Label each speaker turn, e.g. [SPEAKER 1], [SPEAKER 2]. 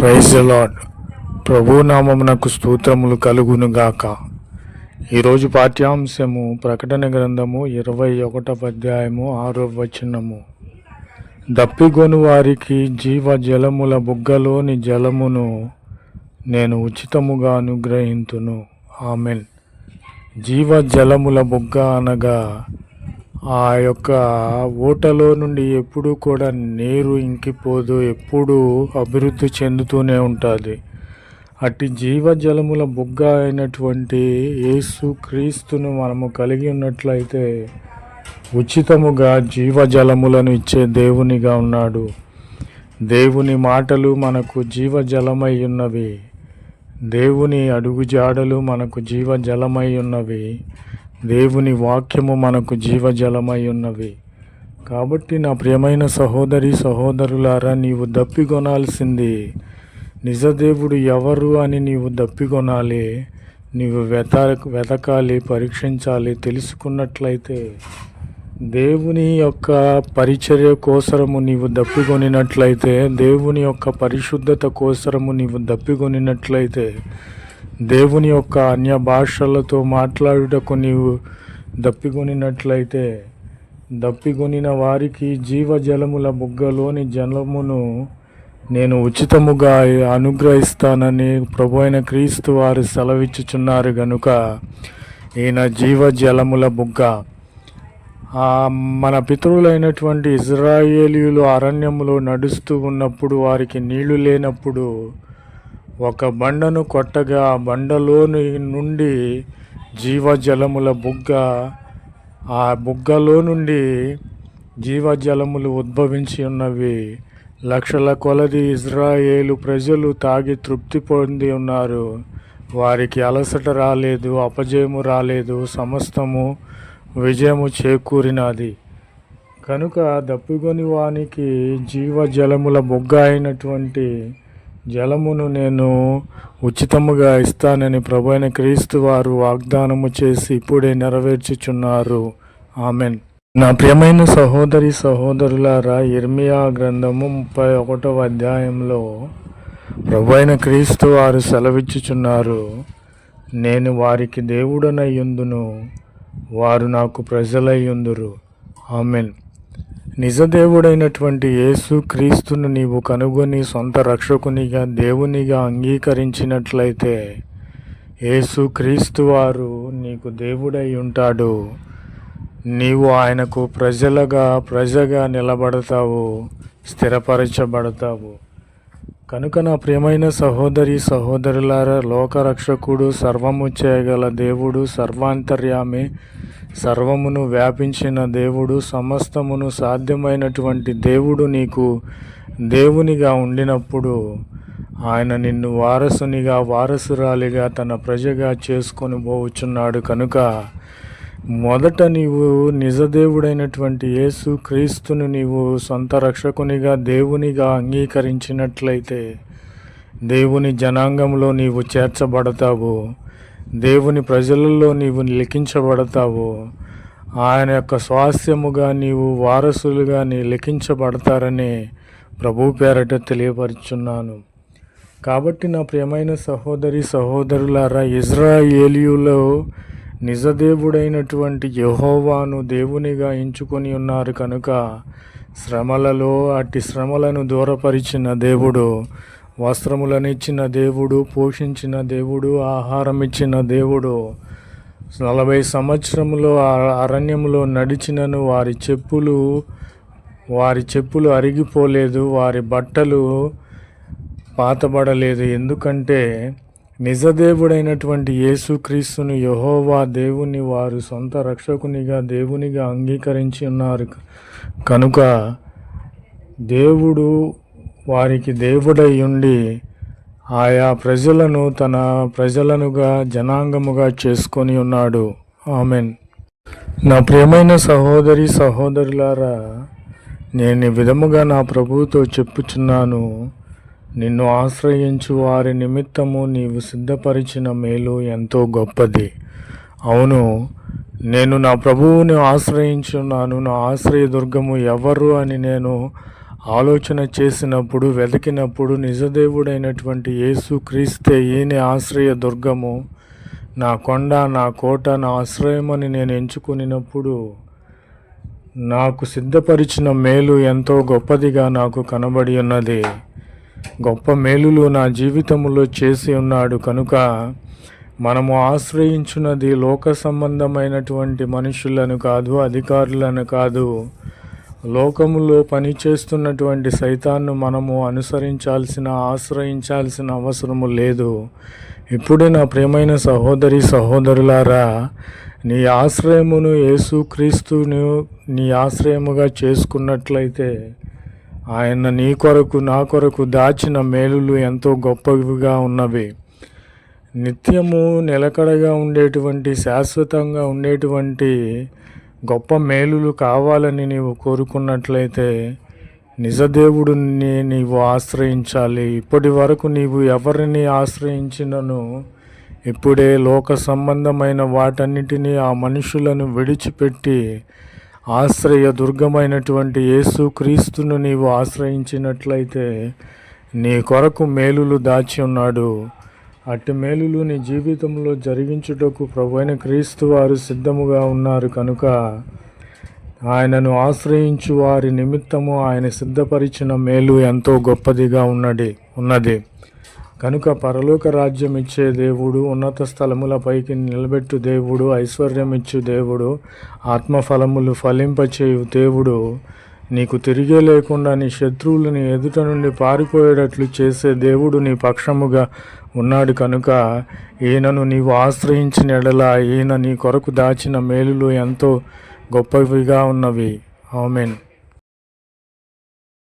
[SPEAKER 1] Praise the lord. ప్రభు నామమునకు స్తోత్రములు కలుగునుగాక. ఈరోజు పాఠ్యాంశము ప్రకటన గ్రంథము 21వ అధ్యాయము 6వ వచనము. దప్పిగొను వారికి జీవ జలముల బుగ్గలోని జలమును నేను ఉచితముగా అనుగ్రహింతును. ఆమెన్. జీవ జలముల బుగ్గ అనగా ఆ యొక్క ఊటలో నుండి ఎప్పుడూ కూడా నీరు ఇంకిపోదు, ఎప్పుడూ అభివృద్ధి చెందుతూనే ఉంటుంది. అట్టి జీవజలముల బుగ్గ అయినటువంటి యేసు క్రీస్తును మనము కలిగి ఉన్నట్లయితే ఉచితముగా జీవజలములను ఇచ్చే దేవునిగా ఉన్నాడు. దేవుని మాటలు మనకు జీవజలమై ఉన్నవి. దేవుని అడుగుజాడలు మనకు జీవజలమై ఉన్నవి. దేవుని వాక్యము మనకు జీవజలమై ఉన్నవి. కాబట్టి నా ప్రియమైన సహోదరి సహోదరులారా, నీవు దప్పిగొనాల్సింది నిజదేవుడు ఎవరు అని నీవు దప్పిగొనాలి. నీవు వెతకాలి, పరీక్షించాలి. తెలుసుకున్నట్లయితే దేవుని యొక్క పరిచర్య కోసరము నీవు దప్పిగొనినట్లయితే, దేవుని యొక్క పరిశుద్ధత కోసరము నీవు దప్పిగొనినట్లయితే, దేవుని యొక్క అన్య భాషలతో మాట్లాడుటకు నీవు దప్పిగొనినట్లయితే, దప్పిగొనిన వారికి జీవజలముల బుగ్గలోని జలమును నేను ఉచితముగా అనుగ్రహిస్తానని ప్రభు అయిన క్రీస్తు వారు సెలవిచ్చుచున్నారు. గనుక ఈయన జీవజలముల బుగ్గ. మన పితరులైనటువంటి ఇజ్రాయేలీయులు అరణ్యములో నడుస్తూ ఉన్నప్పుడు వారికి నీళ్లు లేనప్పుడు ఒక బండను కొట్టగా ఆ బండలోని నుండి జీవజలముల బుగ్గ, ఆ బుగ్గలో నుండి జీవజలములు ఉద్భవించి ఉన్నవి. లక్షల కొలది ఇజ్రాయేలు ప్రజలు తాగి తృప్తి పొంది ఉన్నారు. వారికి అలసట రాలేదు, అపజయము రాలేదు, సమస్తము విజయము చేకూరినది. కనుక దప్పిగొని వానికి జీవజలముల బుగ్గ అయినటువంటి జలమును నేను ఉచితముగా ఇస్తానని ప్రభు అయిన క్రీస్తు వారు వాగ్దానము చేసి ఇప్పుడే నెరవేర్చుచున్నారు. ఆమెన్. నా ప్రియమైన సహోదరి సహోదరులారా, ఇర్మియా గ్రంథము 31వ అధ్యాయంలో ప్రభు అయిన క్రీస్తు వారు సెలవిచ్చుచున్నారు. నేను వారికి దేవుడనయ్యుందును, వారు నాకు ప్రజలయ్యుందురు. ఆమెన్. నిజదేవుడైనటువంటి యేసు క్రీస్తును నీవు కనుగొని సొంత రక్షకునిగా దేవునిగా అంగీకరించినట్లయితే యేసు క్రీస్తు వారు నీకు దేవుడై ఉంటాడు. నీవు ఆయనకు ప్రజగా నిలబడతావు, స్థిరపరచబడతావు. కనుక నా ప్రియమైన సహోదరి సహోదరులారా, లోకరక్షకుడు, సర్వము చేయగల దేవుడు, సర్వాంతర్యామి, సర్వమును వ్యాపించిన దేవుడు, సమస్తమును సాధ్యమైనటువంటి దేవుడు నీకు దేవునిగా ఉండినప్పుడు ఆయన నిన్ను వారసునిగా, వారసురాలిగా, తన ప్రజగా చేసుకొని పోవచ్చున్నాడు. కనుక మొదట నీవు నిజదేవుడైనటువంటి యేసు క్రీస్తును నీవు సొంత రక్షకునిగా, దేవునిగా అంగీకరించినట్లయితే దేవుని జనాంగంలో నీవు చేర్చబడతావు. దేవుని ప్రజలలో నీవు లిఖించబడతావు. ఆయన యొక్క స్వాస్థ్యముగా నీవు వారసులుగా లిఖించబడతారని ప్రభు పేరట తెలియపరుచున్నాను. కాబట్టి నా ప్రియమైన సహోదరి సహోదరులారా, ఇజ్రాయేలీయులు నిజదేవుడైనటువంటి యెహోవాను దేవునిగా ఎంచుకొని ఉన్నారు. కనుక శ్రమలలో అట్టి శ్రమలను దూరపరిచిన దేవుడు, వస్త్రములను ఇచ్చిన దేవుడు, పోషించిన దేవుడు, ఆహారం ఇచ్చిన దేవుడు, 40 సంవత్సరములో అరణ్యములో నడిచినను వారి చెప్పులు అరిగిపోలేదు, వారి బట్టలు పాతబడలేదు. ఎందుకంటే నిజదేవుడైనటువంటి యేసుక్రీస్తును యెహోవా దేవుని వారు సొంత రక్షకునిగా, దేవునిగా అంగీకరించి ఉన్నారు. కనుక దేవుడు వారికి దేవుడై ఉండి ఆయా ప్రజలను తన ప్రజలనుగా, జనాంగముగా చేసుకొని ఉన్నాడు. ఆమెన్. నా ప్రియమైన సహోదరి సహోదరులారా, నేను ఈ విధముగా నా ప్రభువుతో చెప్పుచున్నాను. నిన్ను ఆశ్రయించు వారి నిమిత్తము నీవు సిద్ధపరిచిన మేలు ఎంతో గొప్పది. అవును, నేను నా ప్రభువుని ఆశ్రయించున్నాను. నా ఆశ్రయదుర్గము ఎవరు అని నేను ఆలోచన చేసినప్పుడు, వెతికినప్పుడు నిజదేవుడైనటువంటి యేసుక్రీస్తే ఈయన ఆశ్రయ దుర్గము, నా కొండ, నా కోట, నా ఆశ్రయమని నేను ఎంచుకునినప్పుడు నాకు సిద్ధపరిచిన మేలు ఎంతో గొప్పదిగా నాకు కనబడి ఉన్నది. గొప్ప మేలులు నా జీవితంలో చేసి ఉన్నాడు. కనుక మనము ఆశ్రయించున్నది లోక సంబంధమైనటువంటి మనుషులను కాదు, అధికారులను కాదు. లోకములో పనిచేస్తున్నటువంటి సైతాన్ను మనము ఆశ్రయించాల్సిన అవసరము లేదు. ఇప్పుడే నా ప్రియమైన సహోదరి సహోదరులారా, నీ ఆశ్రయమును యేసుక్రీస్తును నీ ఆశ్రయముగా చేసుకున్నట్లయితే ఆయన నీ కొరకు నా కొరకు దాచిన మేలులు ఎంతో గొప్పవిగా ఉన్నవి. నిత్యము నిలకడగా ఉండేటువంటి, శాశ్వతంగా ఉండేటువంటి గొప్ప మేలులు కావాలని నీవు కోరుకున్నట్లయితే నిజదేవుడిని నీవు ఆశ్రయించాలి. ఇప్పటి వరకు నీవు ఎవరిని ఆశ్రయించినను ఇప్పుడే లోక సంబంధమైన వాటన్నిటినీ, ఆ మనుషులను విడిచిపెట్టి ఆశ్రయ దుర్గమైనటువంటి యేసుక్రీస్తును నీవు ఆశ్రయించినట్లయితే నీ కొరకు మేలులు దాచి ఉన్నాడు. అట్టి మేలులు నీ జీవితంలో జరిగించుటకు ప్రభువైన క్రీస్తు వారు సిద్ధముగా ఉన్నారు. కనుక ఆయనను ఆశ్రయించు వారి నిమిత్తము ఆయన సిద్ధపరిచిన మేలు ఎంతో గొప్పదిగా ఉన్నది. కనుక పరలోక రాజ్యం ఇచ్చే దేవుడు, ఉన్నత స్థలములపైకి నిలబెట్టు దేవుడు, ఐశ్వర్యం ఇచ్చు దేవుడు, ఆత్మఫలములు ఫలింపచేయు దేవుడు, నీకు తిరిగే లేకుండా నీ శత్రువులని ఎదుట నుండి పారిపోయేటట్లు చేసే దేవుడు నీ పక్షముగా ఉన్నాడు. కనుక ఈయనను నీవు ఆశ్రయించిన ఎడల ఈయన నీ కొరకు దాచిన మేలులు ఎంతో గొప్పవిగా ఉన్నవి. ఆమేన్.